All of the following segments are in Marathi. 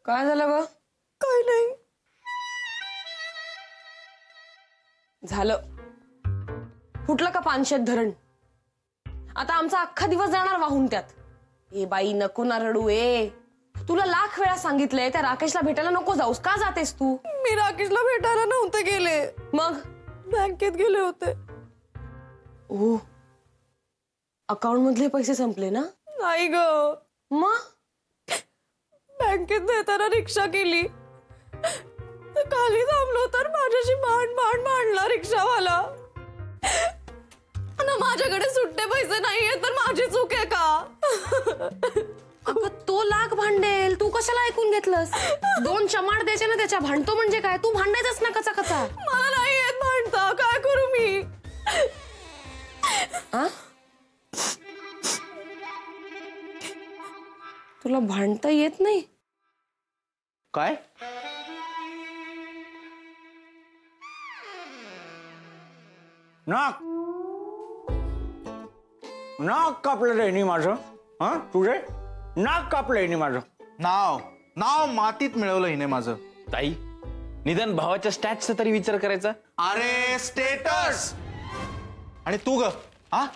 काय झालं ग? काय नाही झालं. फुटलं का पानशेत धरण? आता आमचा अख्खा दिवस जाणार वाहून त्यात. ए बाई नको ना रडू. तुला लाख वेळा सांगितलंय त्या राकेशला भेटायला नको जाऊस. का जातेस तू? मी राकेशला भेटायला नव्हते गेले. मग? बँकेत गेले होते. ओ, अकाउंट मधले पैसे संपले ना? नाही ग. मग बँकेत देताना रिक्षा केली, खाली थांबलो तर माझ्याशी भांडला रिक्षावाला. माझ्याकडे सुट्टे पैसे नाहीये तर माझी चूक आहे का? अगं तो लाख भांडेल, तू कशाला ऐकून घेतलंस? 2 चमाड द्यायचे ना त्याच्या. भांडतो म्हणजे काय? तू भांडायचंच ना कचा कचा. मला नाही येत भांडता, काय करू मी? तुला भांडता येत नाही? काय? नाक नाक कापलं रे माझं. हा तुझे नाक कापलं माझं. नाव मातीत मिळवलं हिने माझं. ताई, निदान भावाच्या स्टॅटचा तरी विचार करायचा. अरे स्टेटस. आणि तू ग, हा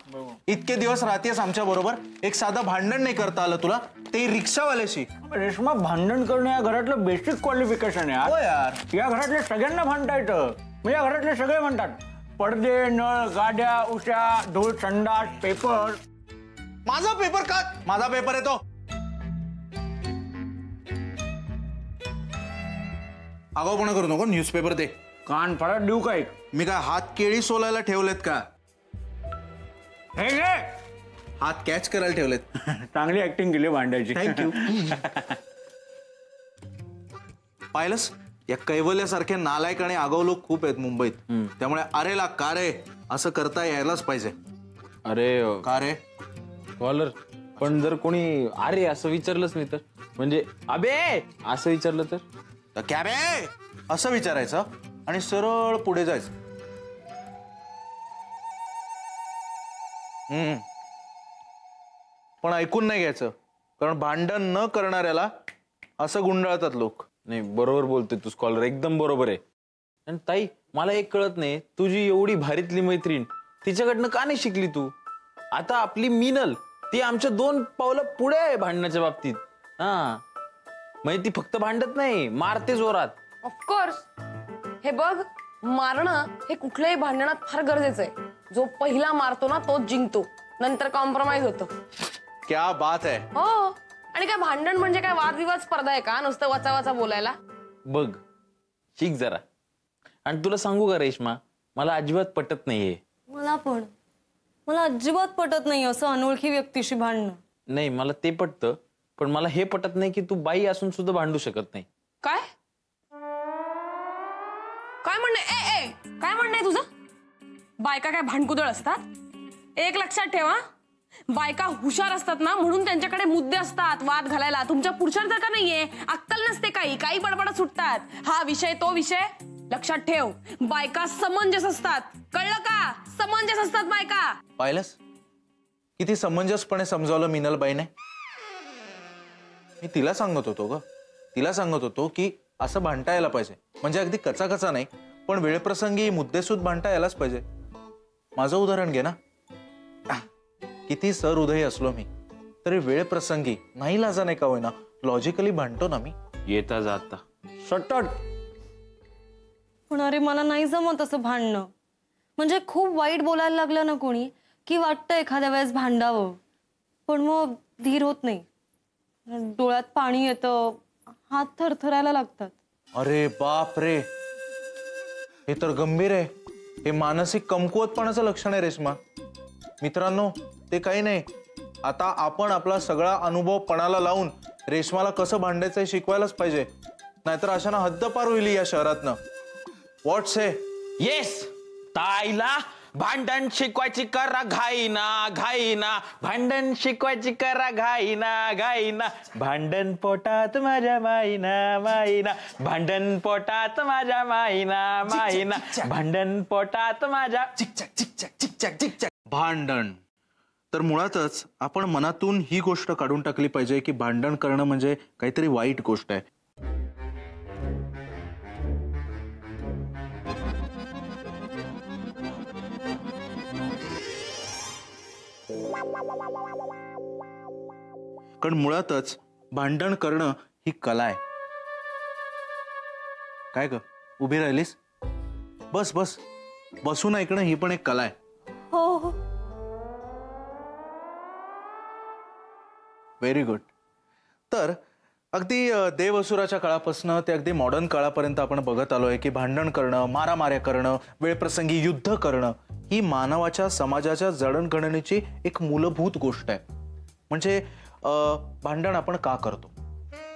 इतके दिवस राहतेस आमच्या बरोबर, एक साधा भांडण नाही करता आलं तुला, ते रिक्षावाल्याशी. रेश्मा, भांडण करणं या घरातलं बेसिक क्वालिफिकेशन आहे. हो यार, या घरातले सगळ्यांना भांडता येतं. म्हणजे या घरातले सगळे म्हणतात, पडदे, नळ, गाड्या, उश्या, धूळ, संडास, पेपर. माझा पेपर का? माझा पेपर येतो. आगाऊपणा करू नको. न्यूजपेपर दे. कान फळत देऊ का एक? मी काय हात केळी सोलायला ठेवलेत का? हे घे. हात कॅच करायला ठेवलेत. चांगली ऍक्टिंग केली भांडायची. थँक्यू. पाहिलंस, या कैवल्यासारखे नालायक आणि आगाऊ लोक खूप आहेत मुंबईत. त्यामुळे अरेला का रे असं करता यायलाच पाहिजे. अरे का रे कॉलर, पण जर कोणी अरे असं विचारलंच नाही तर, म्हणजे अबे असं विचारलं तर क्या बे असं विचारायचं आणि सरळ पुढे जायचं. पण ऐकून नाही घ्यायचं, कारण भांडण न करणाऱ्याला असं गुंडाळतात लोक. नाही, बरोबर बोलतोय तू स्कॉलर, एकदम बरोबर आहे. आणि ताई, मला एक कळत नाही, तुझी एवढी भारीतली मैत्रीण तिच्याकडनं का नाही शिकली तू? आता आपली मिनल, ती आमच्या 2 पावलं पुढे आहे भांडणाच्या बाबतीत. हा, म्हणजे ती फक्त भांडत नाही, मारते जोरात. ऑफकोर्स. हे बघ, मारणं हे कुठल्याही भांडणात फार गरजेचं आहे. जो पहिला मारतो ना तोच जिंकतो, नंतर कॉम्प्रोमाइज होतो. क्या बात आहे. हो. आणि काय भांडण म्हणजे काय वादविवाद स्पर्धा आहे का नुसतं वाचा वाचा बोलायला? बघ, शिक जरा. आणि तुला सांगू का रेश्मा, मला अजिबात पटत नाहीये. मला अजिबात पटत नाही असं अनोळखी व्यक्तीशी भांडणं. नाही, मला ते पटतं, पण मला हे पटत नाही की तू बाई असून सुद्धा भांडू शकत नाही. काय काय म्हणणं? काय म्हणणं आहे तुझं? बायका काय भांडकुदळ असतात? एक लक्षात ठेवा, बायका हुशार असतात ना म्हणून त्यांच्याकडे मुद्दे असतात वाद घालायला. तुमच्या पुरुषांसारखा नाहीये, अक्कल नसते, काही बडबड सुटतात. हा विषय तो विषय. लक्षात ठेव, बायका समंजस असतात, कळलं का? समंजस असतात बायका. पाहिलंस किती समंजसपणे समजावलं मिनलबाईने. मी तिला सांगत होतो ग, तिला सांगत होतो की असं भांडता यायला पाहिजे. म्हणजे अगदी कचा नाही, पण वेळप्रसंगी मुद्देसूद भांडता यायलाच पाहिजे. माझं उदाहरण घे ना. किती सहृदयी असलो मी तरी वेळप्रसंगी नाही लाजाने का होईना लॉजिकली भांडतो ना मी. येता जाता सटट. पण अरे मला नाही जमत असं भांडणं. म्हणजे खूप वाईट बोलायला लागलं ना कोणी की वाटतं एखाद्या वेळेस भांडावं, पण मग धीर होत नाही. डोळ्यात पाणी येतं, हात थरथरायला लागतात. अरे बाप रे, हे तर गंभीर आहे. हे मानसिक कमकुवतपणाचं लक्षण आहे रेश्मा. मित्रांनो, ते काही नाही. आता आपण आपला सगळा अनुभव पणाला लावून रेश्माला कसं भांडायचं शिकवायलाच पाहिजे, नाहीतर अशानं हद्दपार होईल या शहरातनं. व्हॉट्स हे? येस, ताईला भांडण शिकवायची करा घाईना, भांडण शिकवायची करा घाईना, भांडण पोटात माझ्या माईना, भांडण पोटात माझ्या माईना, भांडण पोटात माझ्या चिकचक. भांडण तर मुळातच आपण मनातून ही गोष्ट काढून टाकली पाहिजे की भांडण करणं म्हणजे काहीतरी वाईट गोष्ट आहे. कारण मुळातच भांडण करणं ही कला आहे. काय ग उभी राहिलीस? बस बस, बसून ऐकणं ही पण एक कला आहे. हो हो. Very good. तर अगदी देवअसुराच्या काळापासून ते अगदी मॉडर्न काळापर्यंत आपण बघत आलोय की भांडण करणं, मारामाऱ्या करणं, वेळप्रसंगी युद्ध करणं ही मानवाच्या समाजाच्या जडणघडणीची एक मूलभूत गोष्ट आहे. म्हणजे भांडण आपण का करतो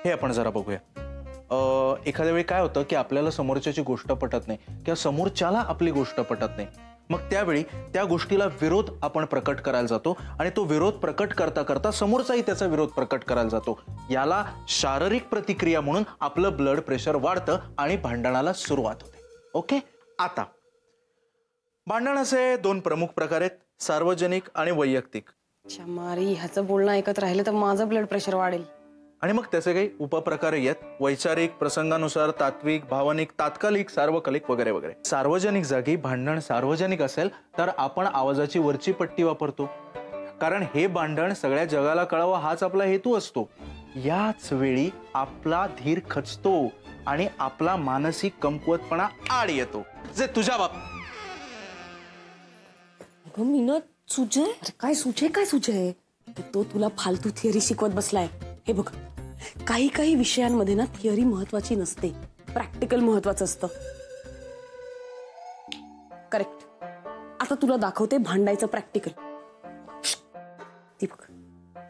हे आपण जरा बघूया. एखाद्या वेळी काय होतं की आपल्याला समोरच्याची गोष्ट पटत नाही किंवा समोरच्याला आपली गोष्ट पटत नाही. मग त्यावेळी त्या गोष्टीला विरोध आपण प्रकट करायला जातो आणि तो विरोध प्रकट करता करता समोरचाही त्याचा विरोध प्रकट करायला जातो. याला शारीरिक प्रतिक्रिया म्हणून आपलं ब्लड प्रेशर वाढतं आणि भांडणाला सुरुवात होते. ओके. आता भांडणाचे 2 प्रमुख प्रकार आहेत, सार्वजनिक आणि वैयक्तिक. मारी, ह्याचं बोलणं ऐकत राहिलं तर माझं ब्लड प्रेशर वाढेल. आणि मग त्याचे काही उपप्रकारही आहेत, वैचारिक, प्रसंगानुसार, तात्विक, भावनिक, तात्कालिक, सार्वकालिक वगैरे वगैरे. सार्वजनिक जागी भांडण सार्वजनिक असेल तर आपण आवाजाची वरची पट्टी वापरतो, कारण हे भांडण सगळ्या जगाला कळावं हाच आपला हेतू असतो. याच वेळी आपला धीर खचतो आणि आपला मानसिक कमकुवतपणा आड येतो. जे तुझ्या बाबतीत मीना सुजय, काय सुजय, तो तुला फालतू थिअरी शिकवत बसलाय. हे बघ, काही काही विषयांमध्ये ना थिअरी महत्वाची नसते, प्रॅक्टिकल महत्वाचं असतं. करेक्ट. आता तुला दाखवते भांडायचं प्रॅक्टिकल. ती बघ,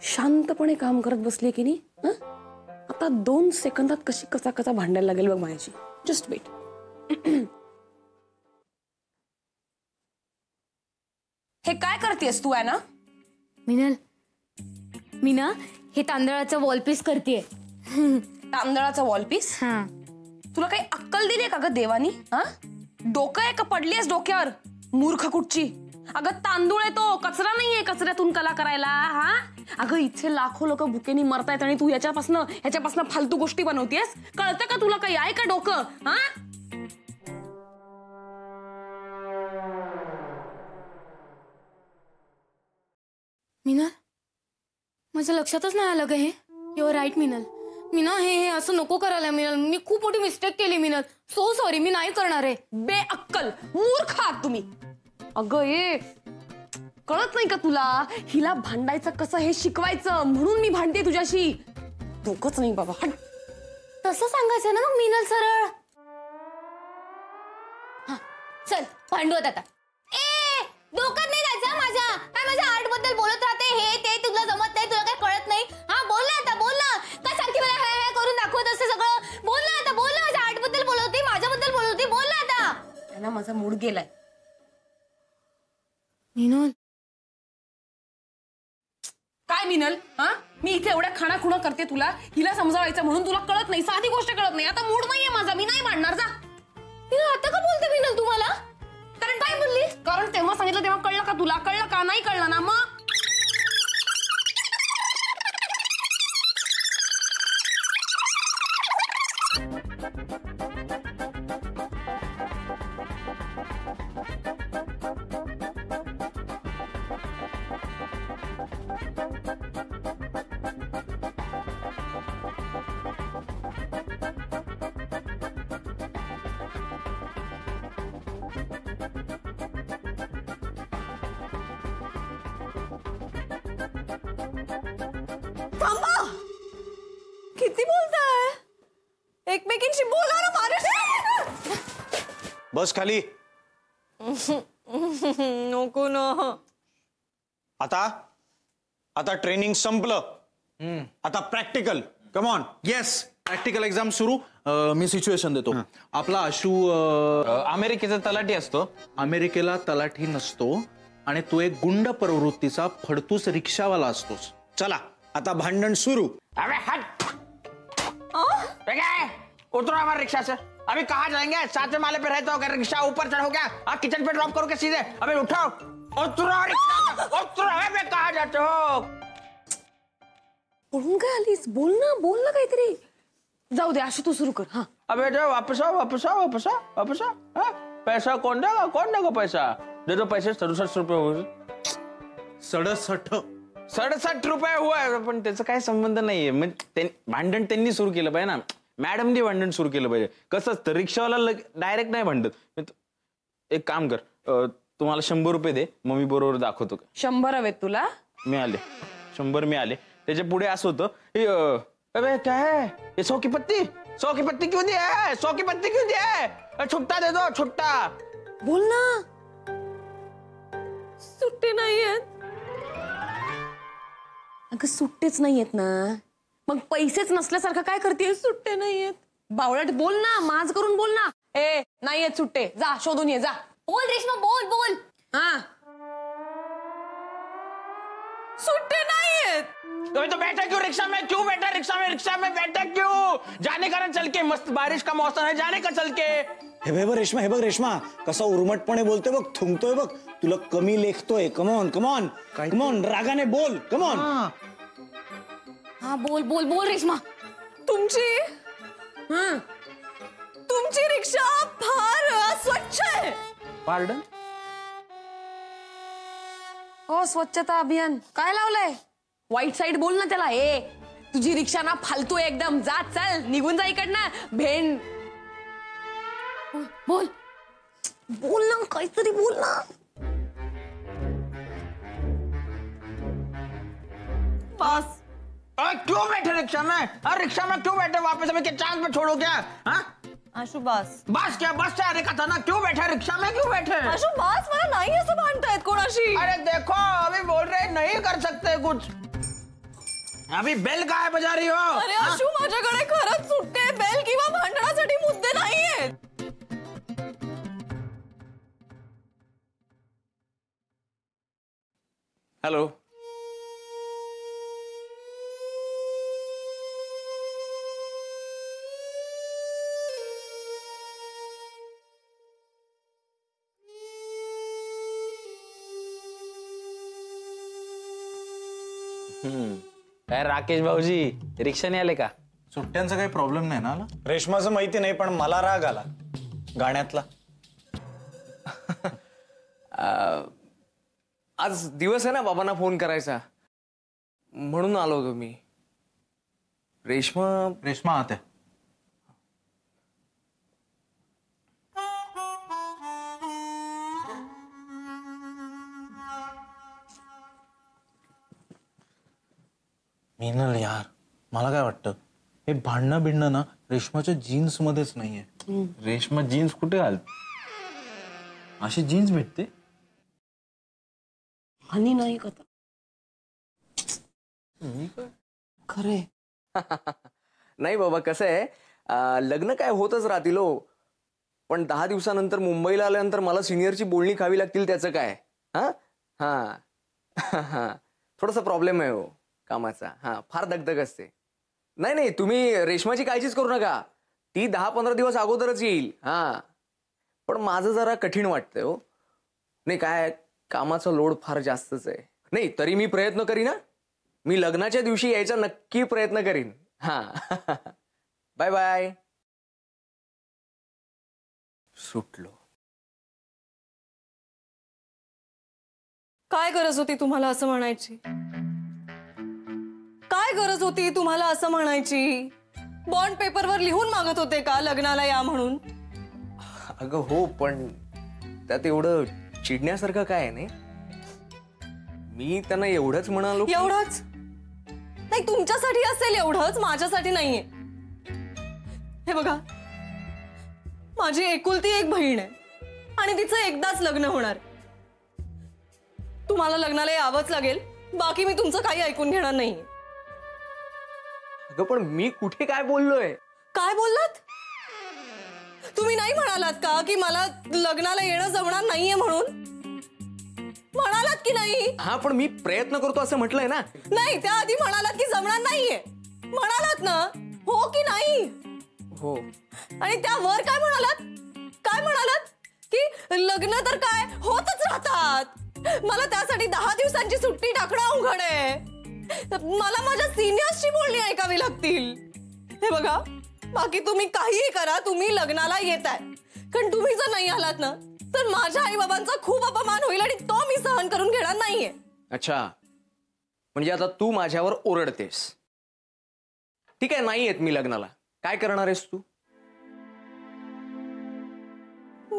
शांतपणे काम करत बसली की नाही. आता 2 सेकंदात कशी कसा भांडायला लागेल बघ माझ्याशी. Just wait. हे काय करतेस तू आहे ना? मीना हे तांदळाचं वॉलपीस करतेय. तांदळाचा वॉलपीस? तुला काही अक्कल दिली का ग देवानी? डोकं आहे का पडलीस डोक्यावर? मूर्ख कुठची. अगं तांदूळ आहे तो, कचरा नाहीये कचऱ्यातून कला करायला. अगं इथे लाखो लोक भुकेनी मरतायत आणि तू ह्याच्यापासनं फालतू गोष्टी बनवतेस. कळतं का तुला? काही आहे का डोकं? मीना, माझ्या लक्षातच नाही आलं का हे. Your right Minal. मीना हे असं नको करायला मिनल. मी खूप मोठी मिस्टेक केली मिनल. So sorry. मी नाही करणार आहे. बेअक्कल मूर्ख आहात तुम्ही. अगं ये, कळत नाही का तुला? हिला भांडायचं कसं हे शिकवायचं म्हणून मी भांडते तुझ्याशी. डोकंच नाही बाबा. तसं सांगायचं ना मग मिनल सरळ. चल भांडूयात आता. डोक्यात नाही जायचं माझ्या. काय माझ्या आर्ट बद्दल बोलत राहते, हे ते तुला जमत नाही, तुला काय कळत नाही. बोल ना आता, बोल ना. काय सांगते मला हे करून दाखवत असते सगळं. बोल ना आता, बोल ना. माझ्या आर्ट बद्दल बोलत होती, माझ्याबद्दल बोलत होती. बोल ना आता. ना माझा मूड गेलाय. मिनल काय मिनल? मी इथे एवढ्या खाणाखुणा करते तुला, हिला समजावायचं म्हणून तुला कळत नाही, साधी गोष्ट कळत नाही. आता मूड नाहीये माझा, मी नाही मांडणार. जा. आता का बोलते मिनल तुम्हाला? कारण काय बोलली? कारण तेव्हा सांगितलं तेव्हा कळलं का तुला? कळलं का? नाही कळलं ना मग. किती बोलताय? एकमेकींशी बोला ना माझ्याशी. बस खाली. नको ना. आता ट्रेनिंग संपलं. आता practical. Come on. Yes, practical exam सुरू. मी सिच्युएशन देतो. आपला आशू अमेरिकेचा तलाठी असतो. अमेरिकेला तलाठी नसतो आणि तो एक गुंड प्रवृत्तीचा फडतूस रिक्षावाला असतोस. चला आता भांडण सुरू. अबे हट. उतरो हमारे रिक्शा से. अभी कहाँ जाएंगे? 7वें माले पे रहते हो क्या? रिक्शा ऊपर चढ़ो क्या? किचन पे ड्रॉप करो क्या सीधे? अबे उठाओ. उतरो रिक्शा. उतरो. अबे कहाँ जाते हो? पळून काय आलीस? बोल ना काहीतरी. जाऊ दे आशू, तू सुरू कर. अबे जो वापस आओ. पैसा कौन देगा पैसा? दे दो पैसे. 67 रुपये हो. 67. 67 रुपये हुआ है, पण त्याचा काय संबंध नाहीये. म्हणजे भांडण त्यांनी सुरू केलं पाहिजे ना, मॅडमनी भांडण सुरू केलं पाहिजे. कसं असतं रिक्षावाला डायरेक्ट नाही भांडत. एक काम कर, तुम्हाला 100 रुपये दे, मग मी बरोबर दाखवतो. 100 हवेत तुला? मिळाले 100 मिळाले. त्याच्या पुढे असं होतं, अबे क्या है ये 100 की पत्ती, 100 की पत्ती क्यों दिया है, 100 की पत्ती क्यों दिया है, छुट्टा दे दो छुट्टा. बोल ना. सुट्टे नाहीयेत. अगं सुट्टेच नाहीयेत ना, मग पैसेच नसल्यासारखं काय करतेय? सुट्टे नाहीयेत. बावळट बोल ना, माज करून बोल ना. ए नाहीयेत सुट्टे, जा शोधून ये जा. बोल रेश्मा बोल बोल. हा सुट्टे नाहीयेत. तो बैठा क्यों रिक्शा में, क्यों बैठा रिक्शा में बैठा क्यों? जाने का ना चल के, मस्त बारिश का मौसम है, जाने का चल के. हे बघ रेश्मा कसा उर्मटपणे बोलतोय बघ, थुंकतोय बघ, तुला कमी लेखतोय. कमॉन कमॉन कमॉन, रागाने बोल कमॉन. हा बोल बोल बोल रेश्मा. तुमची रिक्षा फार स्वच्छ आहे. पार्डन? हो स्वच्छता अभियान काय लावलंय? वाईट साईड बोल ना त्याला. ए तुझी रिक्षा ना फालतू आहे एकदम, जा चल निघून जा इकडनं. भेंड बोल बोल ना, काहीतरी बोल ना. बस. क्यों बैठे रिक्शा में? रिक्शा में क्यों बैठे? वापस हमें क्या चांद पे छोड़ो क्या? आशू बस. बस क्या, बस से आने का था ना, क्यों बैठे रिक्शा में, क्यों बैठे? आशू बस, मला नाही असं भांडतायत कोणाशी. अरे देखो अभी बोल रहे नहीं कर सकते कुछ. अभी बेल काय बजा रही हो? अरे आशू माझ्याकडे खरंच सुट्टे बेल किंवा भांडणासाठी मुद्दे नाहीयेत. हॅलो. काय राकेश भाऊजी रिक्षाने आले का? सुट्ट्यांचा काही प्रॉब्लेम नाही ना आला? रेश्माचं माहिती नाही, पण मला राग आला गाण्यातला. आज दिवस आहे ना बाबांना फोन करायचा, म्हणून आलो होतो मी. रेश्मा आत आहे. मीनल यार, मला काय वाटतं हे भांडणं भिडणं ना रेश्माच्या जीन्स मध्येच नाहीये. रेश्मा जीन्स कुठे घाल? अशी जीन्स भेटते? आणि नाही कथा खरे. नाही बाबा, कसं आहे, लग्न काय होतच राहतील हो, पण 10 दिवसानंतर मुंबईला आल्यानंतर मला सिनियरची बोलणी खावी लागतील, त्याचं काय. हा हा थोडासा प्रॉब्लेम आहे हो कामाचा. हा फार दगदग असते. नाही तुम्ही रेश्माची काळजीच करू नका, ती 10-15 दिवस अगोदरच येईल. हा पण माझं जरा कठीण वाटतंय हो. नाही काय, कामाचा लोड फार जास्तच आहे. नाही तरी मी प्रयत्न करीन. मी लग्नाच्या दिवशी यायचा नक्की प्रयत्न करीन. हा बाय बाय. सुटलो. काय गरज होती तुम्हाला असं म्हणायची? काय गरज होती तुम्हाला असं म्हणायची? बॉन्ड पेपरवर लिहून मागत होते का लग्नाला या म्हणून? अगं हो, पण त्यात एवढं चिडण्यासारखं काय नाही. मी त्यांना एवढंच म्हणालो. एवढंच नाही, तुमच्यासाठी असेल एवढंच, माझ्यासाठी नाहीये. हे बघा, माझी एकुलती एक बहीण आहे आणि तिचं एकदाच लग्न होणार. तुम्हाला लग्नाला यावंच लागेल, बाकी मी तुमचं काही ऐकून घेणार नाही. अगं पण मी कुठे काय बोललोय? काय बोललात तुम्ही? नाही म्हणालात का की मला लग्नाला येणं जमणार नाहीये म्हणून? म्हणालात की नाही? हा पण मी प्रयत्न करतो असं म्हटलंय ना. नाही, त्याआधी म्हणालात की जमणार नाहीये. म्हणालात ना, हो की नाही? हो. आणि त्यावर काय म्हणालात? काय म्हणालात की लग्न तर काय होतच राहतात, मला त्यासाठी 10 दिवसांची सुट्टी टाकणं अवघड आहे, मला माझ्या सिनियर्सची बोलणी ऐकावी लागतील. हे बघा, बाकी तुम्ही काहीही करा, तुम्ही लग्नाला येताय. कारण तुम्ही जर नाही आलात ना तर माझ्या आई बाबांचा खूप अपमान होईल आणि तो मी सहन करून घेणार नाहीये. अच्छा, म्हणजे आता तू माझ्यावर ओरडतेस. ठीक आहे, नाही येत मी लग्नाला. काय करणार आहेस तू?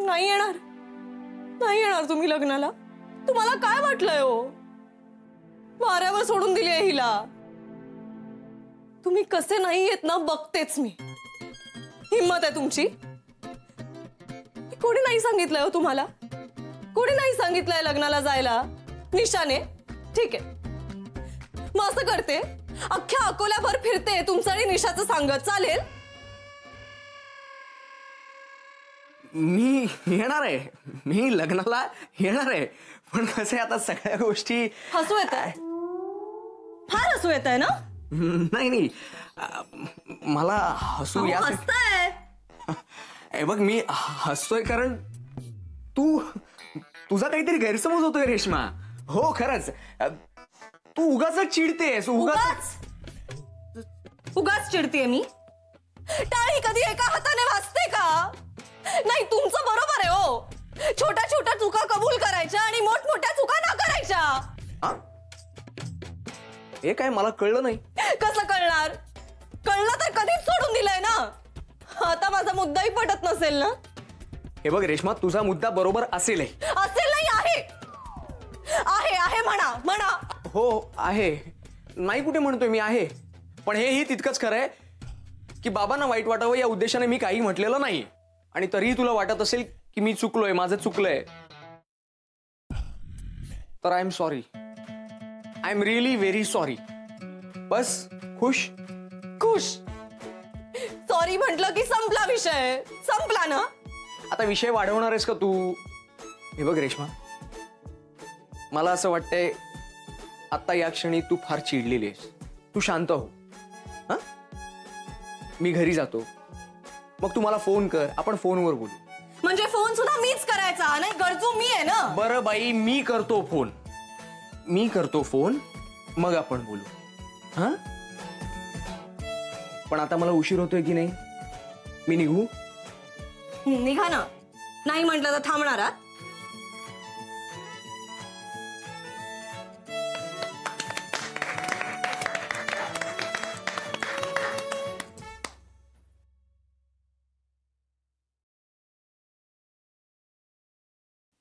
नाही येणार, नाही येणार तुम्ही लग्नाला. तुम्हाला काय वाटलंय हो? वाऱ्यावर सोडून दिली आहे हिला. तुम्ही कसे नाही येत ना बघतेच मी. हिम्मत आहे तुमची. कोणी नाही सांगितलंय हो तुम्हाला? कोणी नाही सांगितलंय लग्नाला जायला? निशाने? ठीक आहे, मग असं करते, अख्ख्या अकोल्याभर फिरते तुमचं आणि निशाचं सांगत. चालेल? मी येणार आहे, मी लग्नाला येणार आहे. पण कसं आता सगळ्या गोष्टी. हसू येत आहे, फार हसू येत आहे ना? नाही नाही, मला हसू या. हसताय? हे बघ, मी हसतोय कारण तुझा काहीतरी गैरसमज होतोय रेश्मा. हो खरंच, तू उगाच चिडतेस. उगाच चिडतेय मी? टाळी कधी एका हाताने वाजते का? नाही, तुमचं बरोबर आहे हो. छोट्या छोट्या चुका कबूल करायच्या आणि मोठमोठ्या चुका ना करायच्या. हे काय मला कळलं नाही. कसं कळणार? कळलं तर कधीच सोडून दिलंय ना. आता माझा मुद्दाही पटत नसेल ना? हे बघ रेश्मा, तुझा मुद्दा बरोबर असेल. असेल नाही, आहे आहे आहे म्हणा म्हणा. हो आहे, नाही कुठे म्हणतोय मी, आहे. पण हेही तितकंच खरं आहे की बाबांना वाईट वाटावं या उद्देशाने मी काही म्हटलेलं नाही. आणि तरीही तुला वाटत असेल की मी चुकलोय, माझं चुकलंय, तर I am sorry. I am really very sorry. बस खुश खुश. सॉरी म्हटलं की संपला विषय. संपला ना? आता विषय वाढवणार आहेस का तू? हे बघ रेश्मा, मला असं वाटतंय आता या क्षणी तू फार चिडलेली आहेस. तू शांत हो. हा, मी घरी जातो, मग तू मला फोन कर, आपण फोनवर बोलू. म्हणजे फोन सुद्धा मीच करायचा नाही? गरजू मी आहे ना. बरं बाई, मी करतो फोन, मग आपण बोलू. हा, पण आता मला उशीर होतोय की नाही? मी निघू? निघा ना. नाही म्हटलं तर थांबणार आहात?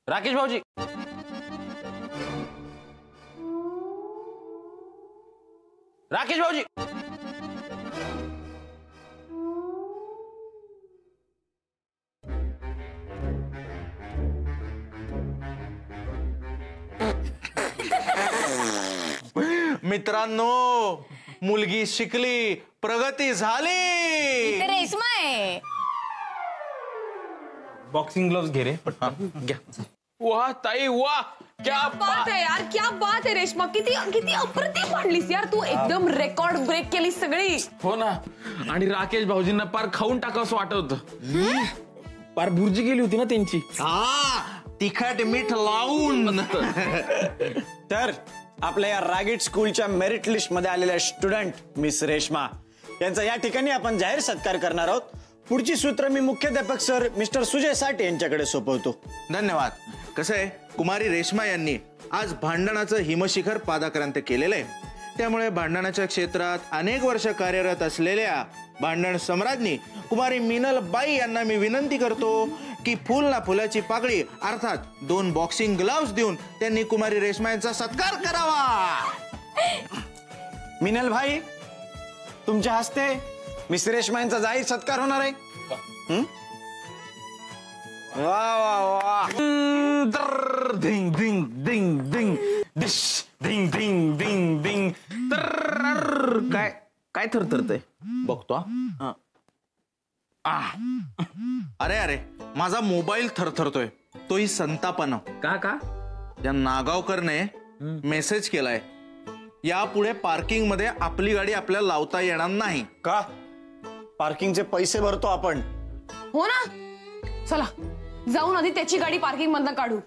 राकेश भाऊजी, राकेश भाऊजी. मित्रांनो, मुलगी शिकली, प्रगती झाली. रेश्मा आहे. बॉक्सिंग ग्लोव्स घे रे पटकन. घ्या. वाह ताई, वाह, क्या बात आहे यार, क्या बात आहे रेश्मा. किती किती अप्रतिम मांडलीस यार तू. एकदम रेकॉर्ड ब्रेक केलीस सगळी. हो ना. आणि राकेश भाऊजींना पार खाऊन टाकावंसं वाटत होतं. पार भुर्जी गेली होती ना त्यांची. तिखट मीठ लावून. तर आपल्या या रागीट स्कूलच्या मेरिट लिस्ट मध्ये आलेल्या स्टुडंट मिस रेश्मा यांचा या ठिकाणी आपण जाहीर सत्कार करणार आहोत. पुढची सूत्र मी मुख्याध्यापक सर मिस्टर सुजय साठे यांच्याकडे सोपवतो. धन्यवाद. कसं आहे, कुमारी रेश्मा यांनी आज भांडणाचं हिमशिखर पादाक्रांत केलेलं आहे. त्यामुळे भांडणाच्या क्षेत्रात अनेक वर्ष कार्यरत असलेल्या भांडण सम्राज्ञी कुमारी मिनल बाई यांना मी विनंती करतो की फुल ना फुलाची पाकळी अर्थात 2 बॉक्सिंग ग्लोव्स देऊन त्यांनी कुमारी रेश्मा यांचा सत्कार करावा. मिनल भाई, तुमच्या हस्ते मिस रेश्मा यांचा जाहीर सत्कार होणार आहे. वा वा वा. धिंग धिंग डिंग डिंग डिश धिंग धिंग डिंग डिंग. काय काय थरथरतंय बघतो. अरे अरे, माझा मोबाईल थरथरतोय. तोही संतापानं. का या नागावकरने मेसेज केलाय, यापुढे पार्किंग मध्ये आपली गाडी आपल्याला लावता येणार नाही. का? पार्किंगचे पैसे भरतो आपण. हो ना. चला जाऊन आधी त्याची गाडी पार्किंग मधनं काढू.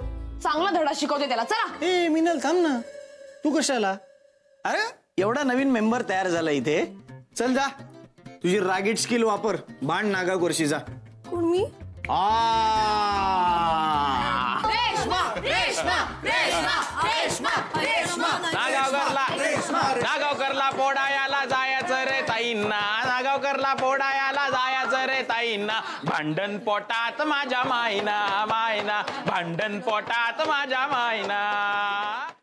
चांगला धडा शिकवते त्याला. चला. ए मिनल, थांब ना. तू कशाला? अरे एवढा नवीन मेंबर तयार झाला इथे. चल जा, तुझी रागीट स्किल वापर. भांड नागावरशी जा. कोण मी? रेश्मा रेश्मा रेश्मा रेश्मा रेश्मा नागावकरला नागावकरला पोडायाला जायचं रे ताईंना, नागावकरला पोडायाला जायचं रे ताईंना, भांडण पोटात माझ्या मायना, मायना भांडण पोटात माझ्या मायना.